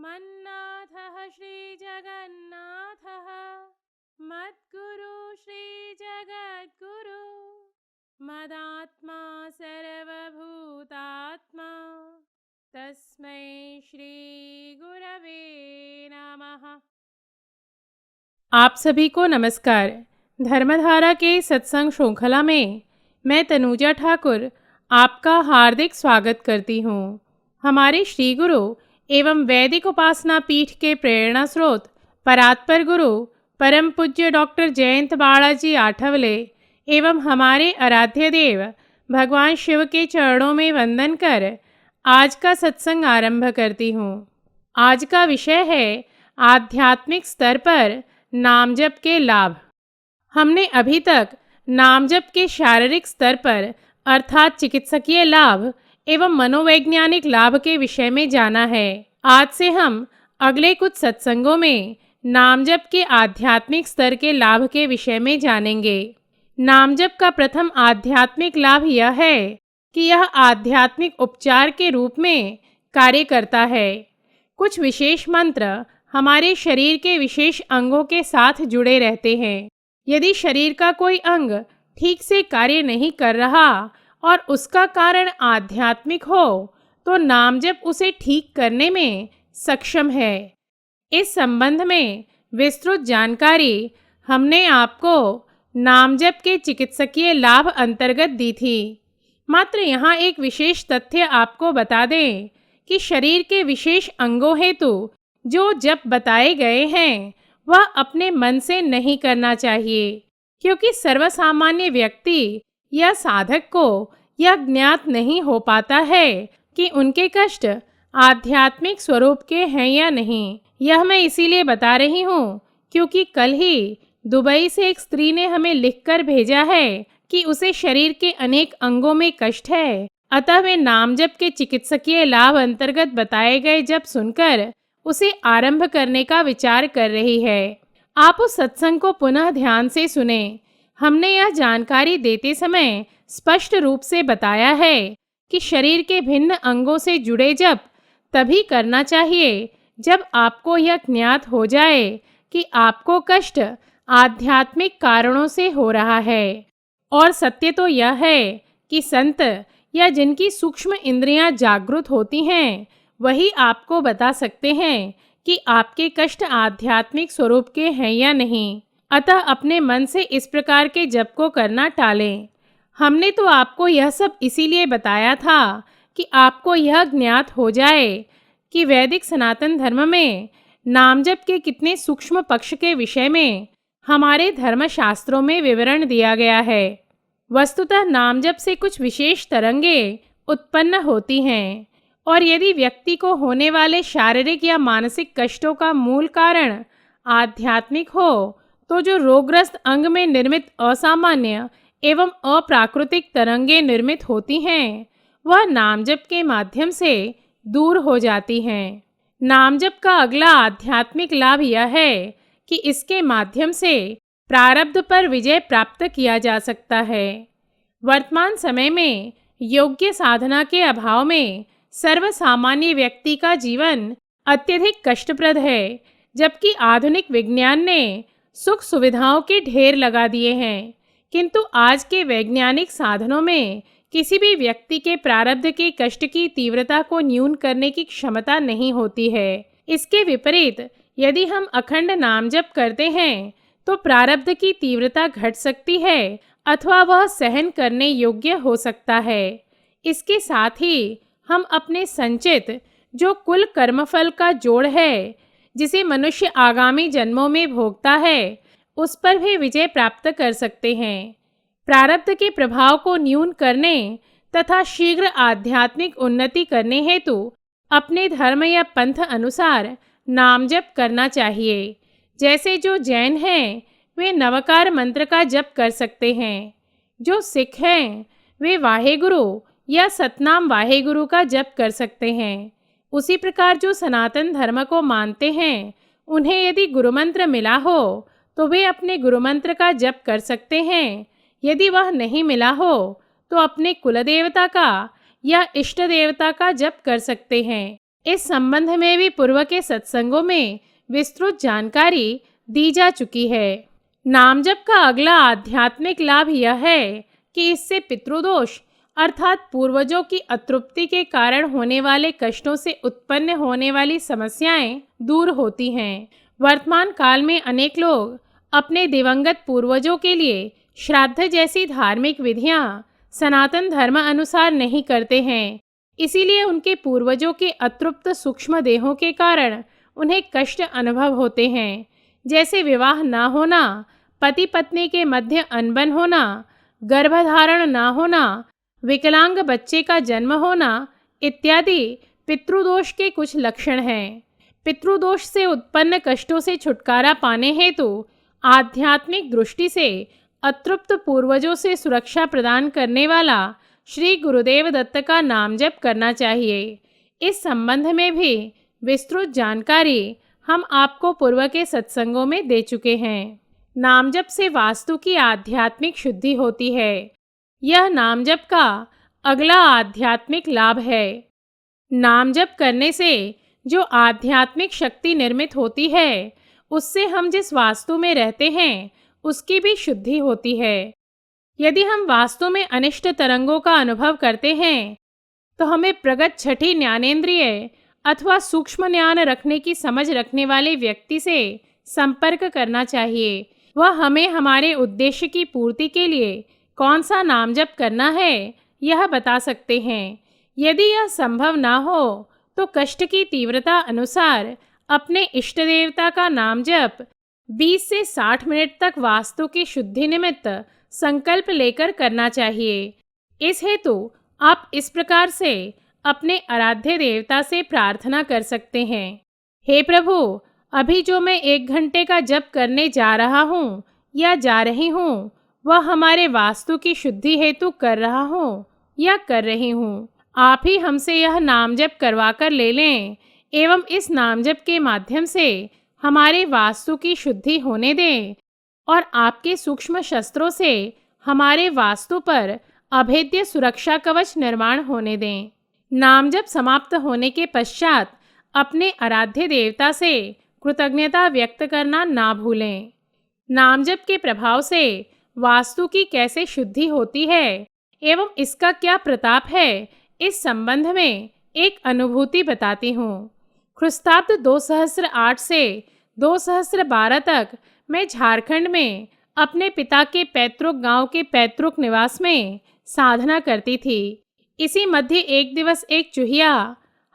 मन्नाथः श्रीजगन्नाथः मद्गुरु श्रीजगद्गुरु मदात्मा सर्वभूतात्मा तस्मै श्री गुरवे नमः। आप सभी को नमस्कार। धर्मधारा के सत्संग श्रृंखला में मैं तनुजा ठाकुर आपका हार्दिक स्वागत करती हूँ। हमारे श्री गुरु एवं वैदिक उपासना पीठ के प्रेरणा स्रोत परात्पर गुरु परम पूज्य डॉक्टर जयंत बालाजी आठवले एवं हमारे आराध्य देव भगवान शिव के चरणों में वंदन कर आज का सत्संग आरंभ करती हूँ। आज का विषय है आध्यात्मिक स्तर पर नाम जप के लाभ। हमने अभी तक नाम जप के शारीरिक स्तर पर अर्थात चिकित्सकीय लाभ एवं मनोवैज्ञानिक लाभ के विषय में जाना है। आज से हम अगले कुछ सत्संगों में नाम जप के आध्यात्मिक स्तर के लाभ के विषय में जानेंगे। नाम जप का प्रथम आध्यात्मिक लाभ यह है कि यह आध्यात्मिक उपचार के रूप में कार्य करता है। कुछ विशेष मंत्र हमारे शरीर के विशेष अंगों के साथ जुड़े रहते हैं। यदि शरीर का कोई अंग ठीक से कार्य नहीं कर रहा और उसका कारण आध्यात्मिक हो तो नाम जप उसे ठीक करने में सक्षम है। इस संबंध में विस्तृत जानकारी हमने आपको नाम जप के चिकित्सकीय लाभ अंतर्गत दी थी। मात्र यहाँ एक विशेष तथ्य आपको बता दें कि शरीर के विशेष अंगों हेतु जो जप बताए गए हैं वह अपने मन से नहीं करना चाहिए, क्योंकि सर्वसामान्य व्यक्ति या साधक को यह ज्ञात नहीं हो पाता है कि उनके कष्ट आध्यात्मिक स्वरूप के हैं या नहीं। यह मैं इसीलिए बता रही हूँ क्योंकि कल ही दुबई से एक स्त्री ने हमें लिखकर भेजा है कि उसे शरीर के अनेक अंगों में कष्ट है, अतः वे नाम जप के चिकित्सकीय लाभ अंतर्गत बताए गए जप सुनकर उसे आरंभ करने का विचार कर रही है। आप उस सत्संग को पुनः ध्यान से सुने। हमने यह जानकारी देते समय स्पष्ट रूप से बताया है कि शरीर के भिन्न अंगों से जुड़े जप तभी करना चाहिए जब आपको यह ज्ञात हो जाए कि आपको कष्ट आध्यात्मिक कारणों से हो रहा है। और सत्य तो यह है कि संत या जिनकी सूक्ष्म इंद्रियां जागृत होती हैं वही आपको बता सकते हैं कि आपके कष्ट आध्यात्मिक स्वरूप के हैं या नहीं। अतः अपने मन से इस प्रकार के जप को करना टालें। हमने तो आपको यह सब इसीलिए बताया था कि आपको यह ज्ञात हो जाए कि वैदिक सनातन धर्म में नाम जप के कितने सूक्ष्म पक्ष के विषय में हमारे धर्मशास्त्रों में विवरण दिया गया है। वस्तुतः नाम जप से कुछ विशेष तरंगें उत्पन्न होती हैं, और यदि व्यक्ति को होने वाले शारीरिक या मानसिक कष्टों का मूल कारण आध्यात्मिक हो तो जो रोगग्रस्त अंग में निर्मित असामान्य एवं अप्राकृतिक तरंगें निर्मित होती हैं वह नाम जप के माध्यम से दूर हो जाती हैं। नाम जप का अगला आध्यात्मिक लाभ यह है कि इसके माध्यम से प्रारब्ध पर विजय प्राप्त किया जा सकता है। वर्तमान समय में योग्य साधना के अभाव में सर्वसामान्य व्यक्ति का जीवन अत्यधिक कष्टप्रद है, जबकि आधुनिक विज्ञान ने सुख सुविधाओं के ढेर लगा दिए हैं, किंतु आज के वैज्ञानिक साधनों में किसी भी व्यक्ति के प्रारब्ध के कष्ट की तीव्रता को न्यून करने की क्षमता नहीं होती है। इसके विपरीत यदि हम अखंड नाम जप करते हैं तो प्रारब्ध की तीव्रता घट सकती है अथवा वह सहन करने योग्य हो सकता है। इसके साथ ही हम अपने संचित जो कुल कर्मफल का जोड़ है, जिसे मनुष्य आगामी जन्मों में भोगता है, उस पर भी विजय प्राप्त कर सकते हैं। प्रारब्ध के प्रभाव को न्यून करने तथा शीघ्र आध्यात्मिक उन्नति करने हेतु अपने धर्म या पंथ अनुसार नाम जप करना चाहिए। जैसे जो जैन हैं वे नवकार मंत्र का जप कर सकते हैं, जो सिख हैं वे वाहेगुरु या सतनाम वाहेगुरु का जप कर सकते हैं। उसी प्रकार जो सनातन धर्म को मानते हैं उन्हें यदि गुरुमंत्र मिला हो तो वे अपने गुरुमंत्र का जप कर सकते हैं। यदि वह नहीं मिला हो तो अपने कुलदेवता का या इष्ट देवता का जप कर सकते हैं। इस संबंध में भी पूर्व के सत्संगों में विस्तृत जानकारी दी जा चुकी है। नाम जप का अगला आध्यात्मिक लाभ यह है कि इससे पितृदोष अर्थात पूर्वजों की अतृप्ति के कारण होने वाले कष्टों से उत्पन्न होने वाली समस्याएं दूर होती हैं। वर्तमान काल में अनेक लोग अपने दिवंगत पूर्वजों के लिए श्राद्ध जैसी धार्मिक विधियां सनातन धर्म अनुसार नहीं करते हैं। इसीलिए उनके पूर्वजों के अतृप्त सूक्ष्म देहों के कारण उन्हें कष्ट अनुभव होते हैं, जैसे विवाह ना होना, पति पत्नी के मध्य अनबन होना, गर्भधारण ना होना, विकलांग बच्चे का जन्म होना इत्यादि पितृदोष के कुछ लक्षण हैं। पितृदोष से उत्पन्न कष्टों से छुटकारा पाने हेतु आध्यात्मिक दृष्टि से अतृप्त पूर्वजों से सुरक्षा प्रदान करने वाला श्री गुरुदेव दत्त का नाम जप करना चाहिए। इस संबंध में भी विस्तृत जानकारी हम आपको पूर्व के सत्संगों में दे चुके हैं। नाम जप से वास्तु की आध्यात्मिक शुद्धि होती है। यह नाम जप का अगला आध्यात्मिक लाभ है। नाम जप करने से जो आध्यात्मिक शक्ति निर्मित होती है, उससे हम जिस वास्तु में रहते हैं उसकी भी शुद्धि होती है। यदि हम वास्तु में अनिष्ट तरंगों का अनुभव करते हैं तो हमें प्रगत छठी ज्ञानेंद्रिय अथवा सूक्ष्म ज्ञान रखने की समझ रखने वाले व्यक्ति से संपर्क करना चाहिए। वह हमें हमारे उद्देश्य की पूर्ति के लिए कौन सा नाम जप करना है यह बता सकते हैं। यदि यह संभव ना हो तो कष्ट की तीव्रता अनुसार अपने इष्ट देवता का नाम जप 20 से 60 मिनट तक वास्तु की शुद्धि निमित्त संकल्प लेकर करना चाहिए। इस हेतु आप इस प्रकार से अपने आराध्य देवता से प्रार्थना कर सकते हैं। हे प्रभु, अभी जो मैं 1 घंटे का जप करने जा रहा हूँ या जा रही हूँ, वह हमारे वास्तु की शुद्धि हेतु कर रहा हूँ या कर रही हूँ। आप ही हमसे यह नाम जप करवा कर ले लें एवं इस नाम जप के माध्यम से हमारे वास्तु की शुद्धि होने दें और आपके सूक्ष्म शस्त्रों से हमारे वास्तु पर अभेद्य सुरक्षा कवच निर्माण होने दें। नाम जप समाप्त होने के पश्चात अपने आराध्य देवता से कृतज्ञता व्यक्त करना ना भूलें। नाम जप के प्रभाव से वास्तु की कैसे शुद्धि होती है एवं इसका क्या प्रताप है, इस संबंध में एक अनुभूति बताती हूँ। ख्रीष्टाब्द 2008 से 2012 तक मैं झारखंड में अपने पिता के पैतृक गांव के पैतृक निवास में साधना करती थी। इसी मध्य एक दिवस एक चूहिया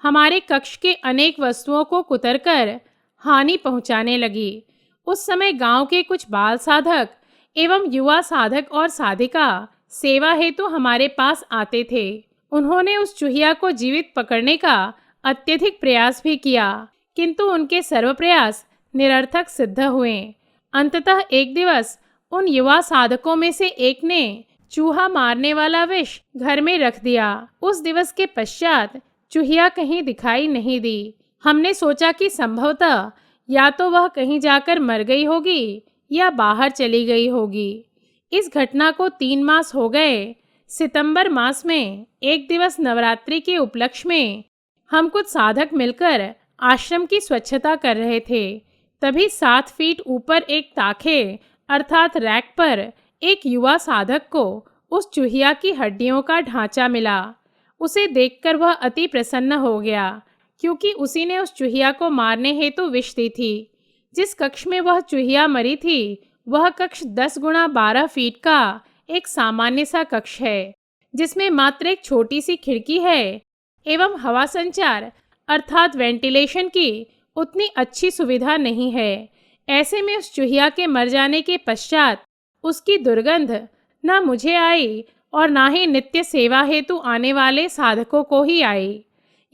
हमारे कक्ष के अनेक वस्तुओं को कुतरकर हानि पहुंचाने लगी। उस समय गांव के कुछ बाल साधक एवं युवा साधक और साधिका सेवा हेतु हमारे पास आते थे। उन्होंने उस चूहिया को जीवित पकड़ने का अत्यधिक प्रयास भी किया, किंतु उनके सर्व प्रयास निरर्थक सिद्ध हुए। अंततः एक दिवस उन युवा साधकों में से एक ने चूहा मारने वाला विष घर में रख दिया। उस दिवस के पश्चात चूहिया कहीं दिखाई नहीं दी। हमने सोचा कि संभवतः या तो वह कहीं जाकर मर गई होगी या बाहर चली गई होगी। इस घटना को 3 मास हो गए। सितंबर मास में एक दिवस नवरात्रि के उपलक्ष्य में हम कुछ साधक मिलकर आश्रम की स्वच्छता कर रहे थे। तभी 7 फीट ऊपर एक ताखे अर्थात रैक पर एक युवा साधक को उस चूहिया की हड्डियों का ढांचा मिला। उसे देखकर वह अति प्रसन्न हो गया, क्योंकि उसी ने उस चूहिया को मारने हेतु विष दी थी। जिस कक्ष में वह चूहिया मरी थी वह कक्ष 10 गुणा 12 फीट का एक सामान्य सा कक्ष है, जिसमें मात्र एक छोटी सी खिड़की है एवं हवा संचार अर्थात वेंटिलेशन की उतनी अच्छी सुविधा नहीं है। ऐसे में उस चूहिया के मर जाने के पश्चात उसकी दुर्गंध न मुझे आई और ना ही नित्य सेवा हेतु आने वाले साधकों को ही आई।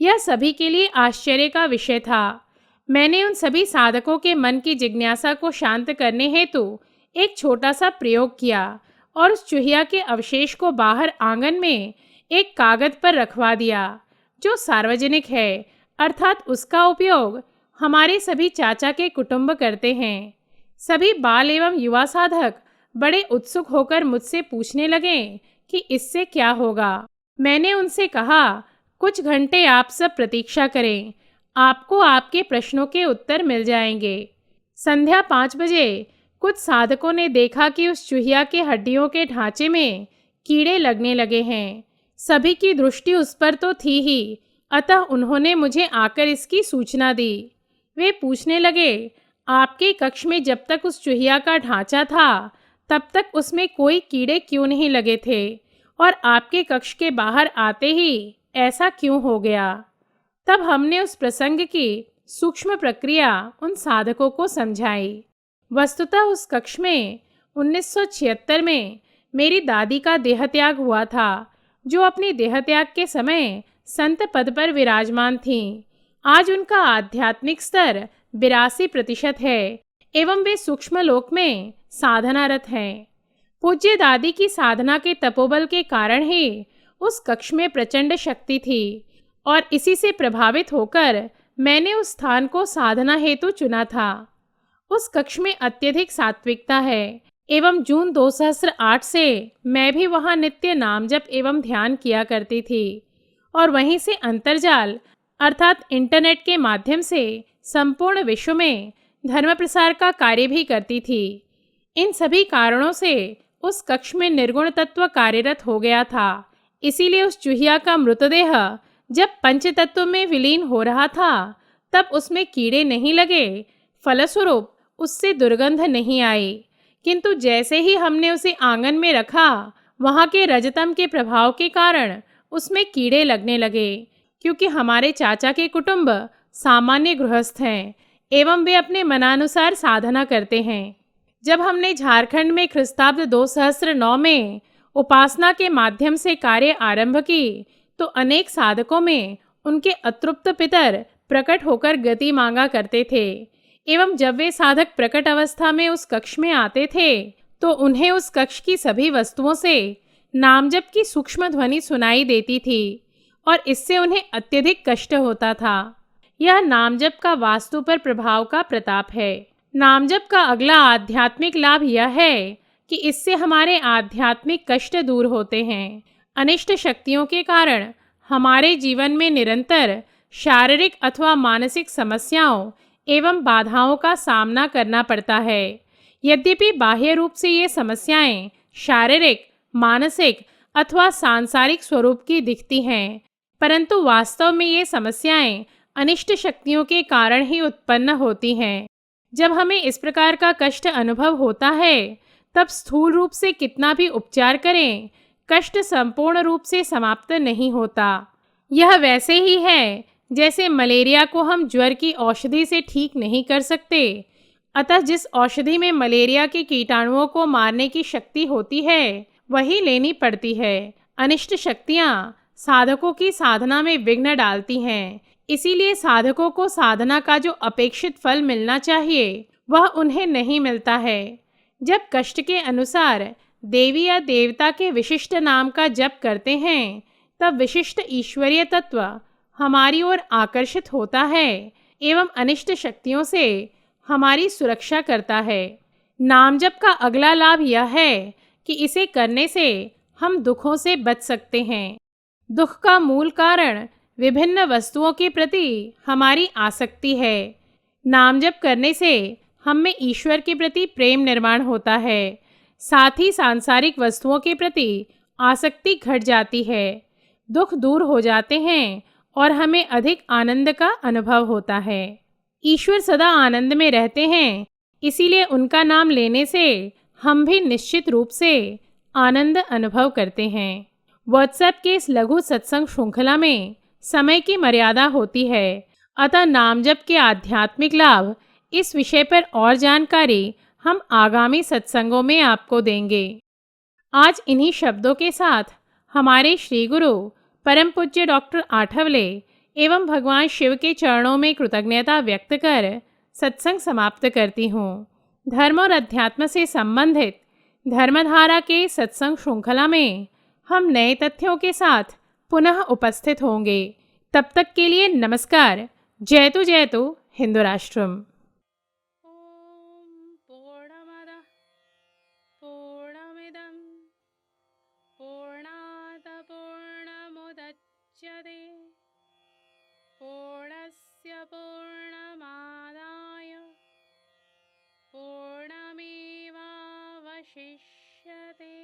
यह सभी के लिए आश्चर्य का विषय था। मैंने उन सभी साधकों के मन की जिज्ञासा को शांत करने हेतु एक छोटा सा प्रयोग किया और उस चूहिया के अवशेष को बाहर आंगन में एक कागज पर रखवा दिया, जो सार्वजनिक है, अर्थात उसका उपयोग हमारे सभी चाचा के कुटुंब करते हैं। सभी बाल एवं युवा साधक बड़े उत्सुक होकर मुझसे पूछने लगे कि इससे क्या होगा। मैंने उनसे कहा, कुछ घंटे आप सब प्रतीक्षा करें, आपको आपके प्रश्नों के उत्तर मिल जाएंगे। संध्या 5 बजे कुछ साधकों ने देखा कि उस चूहिया के हड्डियों के ढांचे में कीड़े लगने लगे हैं। सभी की दृष्टि उस पर तो थी ही, अतः उन्होंने मुझे आकर इसकी सूचना दी। वे पूछने लगे, आपके कक्ष में जब तक उस चूहिया का ढांचा था तब तक उसमें कोई कीड़े क्यों नहीं लगे थे, और आपके कक्ष के बाहर आते ही ऐसा क्यों हो गया? तब हमने उस प्रसंग की सूक्ष्म प्रक्रिया उन साधकों को समझाई। वस्तुतः उस कक्ष में 1976 में मेरी दादी का देहत्याग हुआ था, जो अपनी देहत्याग के समय संत पद पर विराजमान थीं। आज उनका आध्यात्मिक स्तर 82% है एवं वे सूक्ष्म लोक में साधनारत हैं। पूज्य दादी की साधना के तपोबल के कारण ही उस कक्ष में प्रचंड शक्ति थी, और इसी से प्रभावित होकर मैंने उस स्थान को साधना हेतु चुना था। उस कक्ष में अत्यधिक सात्विकता है एवं जून 2008 से मैं भी वहां नित्य नाम जप एवं ध्यान किया करती थी, और वहीं से अंतर्जाल अर्थात इंटरनेट के माध्यम से संपूर्ण विश्व में धर्म प्रसार का कार्य भी करती थी। इन सभी कारणों से उस कक्ष में निर्गुण तत्व कार्यरत हो गया था। इसीलिए उस चूहिया का मृतदेह जब पंच तत्व में विलीन हो रहा था तब उसमें कीड़े नहीं लगे, फलस्वरूप उससे दुर्गंध नहीं आई। किंतु जैसे ही हमने उसे आंगन में रखा, वहां के रजतम के प्रभाव के कारण उसमें कीड़े लगने लगे, क्योंकि हमारे चाचा के कुटुंब सामान्य गृहस्थ हैं एवं वे अपने मनानुसार साधना करते हैं। जब हमने झारखंड में ख्रिस्ताब्द 2009 में उपासना के माध्यम से कार्य आरंभ की, तो अनेक साधकों में उनके अतृप्त पितर प्रकट होकर गति मांगा करते थे, एवं जब वे साधक प्रकट अवस्था में उस कक्ष में आते थे तो उन्हें उस कक्ष की सभी वस्तुओं से नामजप की सूक्ष्म ध्वनि सुनाई देती थी, और इससे उन्हें अत्यधिक कष्ट होता था। यह नामजप का वास्तु पर प्रभाव का प्रताप है। नामजप का अगला आध्यात्मिक लाभ यह है कि इससे हमारे आध्यात्मिक कष्ट दूर होते हैं। अनिष्ट शक्तियों के कारण हमारे जीवन में निरंतर शारीरिक अथवा मानसिक समस्याओं एवं बाधाओं का सामना करना पड़ता है। यद्यपि बाह्य रूप से ये समस्याएं शारीरिक, मानसिक अथवा सांसारिक स्वरूप की दिखती हैं, परंतु वास्तव में ये समस्याएं अनिष्ट शक्तियों के कारण ही उत्पन्न होती हैं। जब हमें इस प्रकार का कष्ट अनुभव होता है तब स्थूल रूप से कितना भी उपचार करें, कष्ट संपूर्ण रूप से समाप्त नहीं होता। यह वैसे ही है जैसे मलेरिया को हम ज्वर की औषधि से ठीक नहीं कर सकते, अतः जिस औषधि में मलेरिया के कीटाणुओं को मारने की शक्ति होती है वही लेनी पड़ती है। अनिष्ट शक्तियाँ साधकों की साधना में विघ्न डालती हैं, इसीलिए साधकों को साधना का जो अपेक्षित फल मिलना चाहिए वह उन्हें नहीं मिलता है। जब कष्ट के अनुसार देवी या देवता के विशिष्ट नाम का जप करते हैं तब विशिष्ट ईश्वरीय तत्व हमारी ओर आकर्षित होता है एवं अनिष्ट शक्तियों से हमारी सुरक्षा करता है। नाम जप का अगला लाभ यह है कि इसे करने से हम दुखों से बच सकते हैं। दुख का मूल कारण विभिन्न वस्तुओं के प्रति हमारी आसक्ति है। नाम जप करने से हम में ईश्वर के प्रति प्रेम निर्माण होता है, साथ ही सांसारिक वस्तुओं के प्रति आसक्ति घट जाती है। दुख दूर हो जाते हैं और हमें अधिक आनंद का अनुभव होता है। ईश्वर सदा आनंद में रहते हैं, इसीलिए उनका नाम लेने से हम भी निश्चित रूप से आनंद अनुभव करते हैं। व्हाट्सएप के इस लघु सत्संग श्रृंखला में समय की मर्यादा होती है, अतः नाम जप के आध्यात्मिक लाभ इस विषय पर और जानकारी हम आगामी सत्संगों में आपको देंगे। आज इन्हीं शब्दों के साथ हमारे श्री गुरु परम पूज्य डॉक्टर आठवले एवं भगवान शिव के चरणों में कृतज्ञता व्यक्त कर सत्संग समाप्त करती हूँ। धर्म और अध्यात्म से संबंधित धर्मधारा के सत्संग श्रृंखला में हम नए तथ्यों के साथ पुनः उपस्थित होंगे। तब तक के लिए नमस्कार। जयतु हिंदू राष्ट्रम। पूर्णस्य पूर्णमेवावशिष्यते।